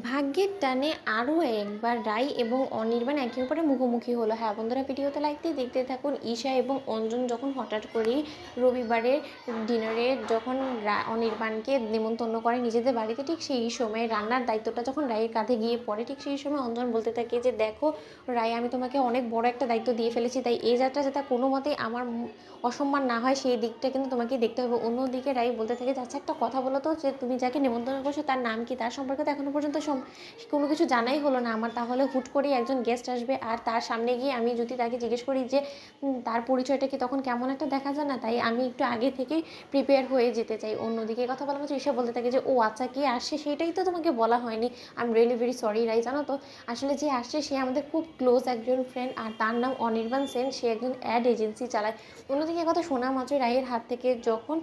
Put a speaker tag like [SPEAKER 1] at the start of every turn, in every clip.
[SPEAKER 1] ভাগ্যের টানে আরও একবার রাই এবং অনির্বাণ একে অপরের মুখোমুখি হলো। হ্যাঁ বন্ধুরা, ভিডিওতে লাইক দিয়ে দেখতে থাকুন। ঈশা এবং অঞ্জন যখন হঠাৎ করেই রবিবারের ডিনারে যখন অনির্বাণকে নেমন্তন্ন করে নিজেদের বাড়িতে, ঠিক সেই সময় রান্নার দায়িত্বটা যখন রায়ের কাঁধে গিয়ে পড়ে, ঠিক সেই সময় অঞ্জন বলতে থাকে যে দেখো রায়, আমি তোমাকে অনেক বড় একটা দায়িত্ব দিয়ে ফেলেছি, তাই এই যাত্রা যাতে কোনো মতেই আমার অসম্মান না হয় সেই দিকটা কিন্তু তোমাকে দেখতে হবে। অন্যদিকে রাই বলতে থাকে যে আচ্ছা একটা কথা বলো তো, যে তুমি যাকে নেমন্তন্ন করছো তার নাম কি, তার সম্পর্কে তো এখনো পর্যন্ত কোনো কিছু জানাই হলো না আমার। তাহলে হুট করেই একজন গেস্ট আসবে আর তার সামনে গিয়ে আমি যদি তাকে জিজ্ঞেস করি যে তার পরিচয়টা কি, তখন কেমন একটা দেখা যায় না? তাই আমি একটু আগে থেকেই প্রিপেয়ার হয়ে যেতে চাই। অন্যদিকে কথা বলা হচ্ছে ঈশা বলতে থাকে যে ও আচ্ছা, কে আসছে সেটাই তো তোমাকে বলা হয়নি। I am really very sorry Rai, জানো তো আসলে যে আসছে সে আমাদের খুব ক্লোজ একজন ফ্রেন্ড, আর তার নাম অনির্বাণ সেন, সে একজন অ্যাড এজেন্সি চালায়। অন্যদিকে কথা শোনা মাত্রই রায়ের হাত থেকে যখন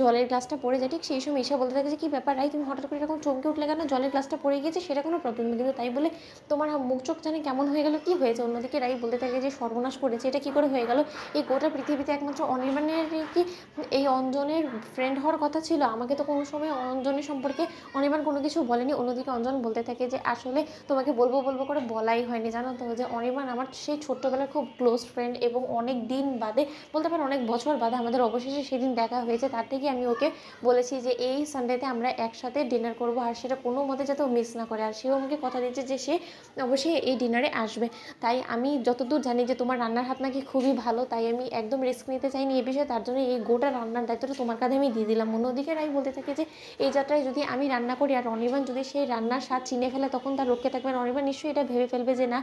[SPEAKER 1] জলের গ্লাসটা পড়ে যায়, ঠিক সেই সময় ঈশা বলতে থাকে যে কী ব্যাপার রাই, তুমি হঠাৎ করে এরকম চমকে উঠলে কেন? জলের গ্লাসটা পড়ে গিয়েছে সেটা কোনো প্রবলেম নেই, কিন্তু তাই বলে তোমার মুখ চোখ জানি কেমন হয়ে গেল, কী হয়েছে? অন্যদিকে রাই বলতে থাকে যে সর্বনাশ করেছে, এটা কী করে হয়ে গেল? এই গোটা পৃথিবীতে একমাত্র অনির্বাণের কি এই অঞ্জনের ফ্রেন্ড হওয়ার কথা ছিল? আমাকে তো কোনো সময় অঞ্জনের সম্পর্কে অনির্বাণ কোনো কিছু বলেনি। অন্যদিকে অঞ্জন বলতে থাকে যে আসলে তোমাকে বলবো বলবো করে বলাই হয়নি, জানো তো যে অনির্বাণ আমার সেই ছোট্টবেলার খুব ক্লোজ ফ্রেন্ড, এবং অনেক দিন বাদে, বলতে পারো অনেক বছর বাদে আমাদের অবশেষে সেদিন দেখা হয়েছে। তার থেকে আমি ওকে বলেছি যে এই সানডেতে আমরা একসাথে ডিনার করবো, আর সেটা কোনো মতে যাতে ও মিস না করে, আর সেও আমাকে কথা দিচ্ছে যে সে অবশ্যই এই ডিনারে আসবে। তাই আমি যতদূর জানি যে তোমার রান্নার হাত নাকি খুবই ভালো, তাই আমি একদম রিস্ক নিতে চাইনি এই বিষয়ে, তার জন্য এই গোটা রান্নার দায়িত্বটা তোমার কাঁধে আমি দিয়ে দিলাম। অন্যদিকে রাই বলতে থাকে যে এই যাত্রায় যদি আমি রান্না করি আর অনির্বাণ যদি সেই রান্নার স্বাদ চিনে ফেলে, তখন তার রক্ষে থাকবে না। অনির্বাণ নিশ্চয়ই এটা ভেবে ফেলবে যে না,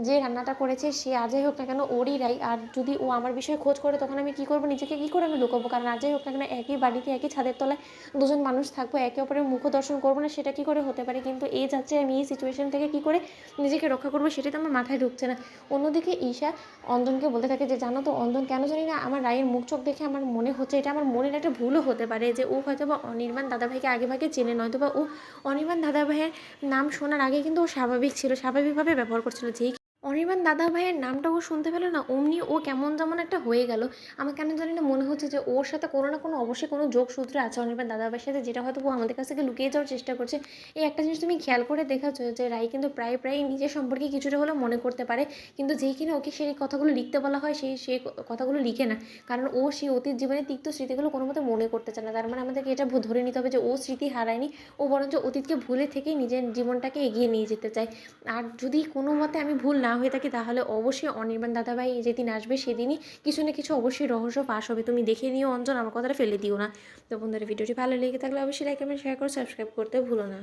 [SPEAKER 1] যে রান্নাটা করেছে সে আজই হোক না কেন ওরই রাই, আর যদি ও আমার বিষয়ে খোঁজ করে তখন আমি কী করবো, নিজেকে কী করে আমি লুকাবো? কারণ আজই হোক না কেন একই বাড়িতে একই ছাদের তলায় দুজন মানুষ থাকবো, একে অপরের মুখ দর্শন করবো না, সেটা কী করে হতে পারে? কিন্তু এই যাত্রায় আমি এই সিচুয়েশন থেকে কী করে নিজেকে রক্ষা করবো সেটাই তো আমার মাথায় ঢুকছে না। অন্যদিকে ঈশা অঞ্জনকে বলতে থাকে যে জানো তো অঞ্জন, কেন জানি না আমার রায়ের মুখ চোখ দেখে আমার মনে হচ্ছে, এটা আমার মনের একটা ভুলও হতে পারে, যে ও হয়তো বা অনির্বাণ দাদাভাইকে আগে ভাগে চেনে, নয়তো বা ও অনির্বাণ দাদাভাইয়ের নাম শোনার আগে কিন্তু ও স্বাভাবিক ছিল, স্বাভাবিকভাবে ব্যবহার করছিল। যেই অনির্বাণ দাদা ভাইয়ের নামটা ও শুনতে পেলো না, অমনি ও কেমন যেমন একটা হয়ে গেল। আমার কেন জানি না মনে হচ্ছে যে ওর সাথে কোনো না কোনো অবশ্যই কোনো যোগসূত্র আছে অনির্বাণ দাদা ভাইয়ের সাথে, যেটা হয়তো ও আমাদের কাছ থেকে লুকিয়ে যাওয়ার চেষ্টা করছে। এই একটা জিনিস তুমি খেয়াল করে দেখেছো যে রাই কিন্তু প্রায় প্রায় নিজের সম্পর্কে কিছুটা হলেও মনে করতে পারে, কিন্তু যেই কিনা ওকে সেই কথাগুলো লিখতে বলা হয় সেই কথাগুলো লিখে না, কারণ ও সেই অতীত জীবনের তিক্ত স্মৃতিগুলো কোনো মতে মনে করতে চায় না। তার মানে আমাদেরকে এটা ধরে নিতে হবে যে ও স্মৃতি হারায়নি, ও বরঞ্চ অতীতকে ভুলে থেকেই নিজের জীবনটাকে এগিয়ে নিয়ে যেতে চায়। আর যদি কোনো মতে আমি ভুল না হয়ে থাকি, তাহলে অবশ্যই অনির্বাণ দাদাভাই যেদিন আসবে সেদিনই কিছু না কিছু অবশ্যই রহস্য ফাঁস হবে। তুমি দেখে নিও অঞ্জন, আমার কথাটা ফেলে দিও না। তো বন্ধুরা, ভিডিওটি ভালো লেগে থাকলে অবশ্যই লাইক, কমেন্ট, শেয়ার করে সাবস্ক্রাইব করতে ভুলো না।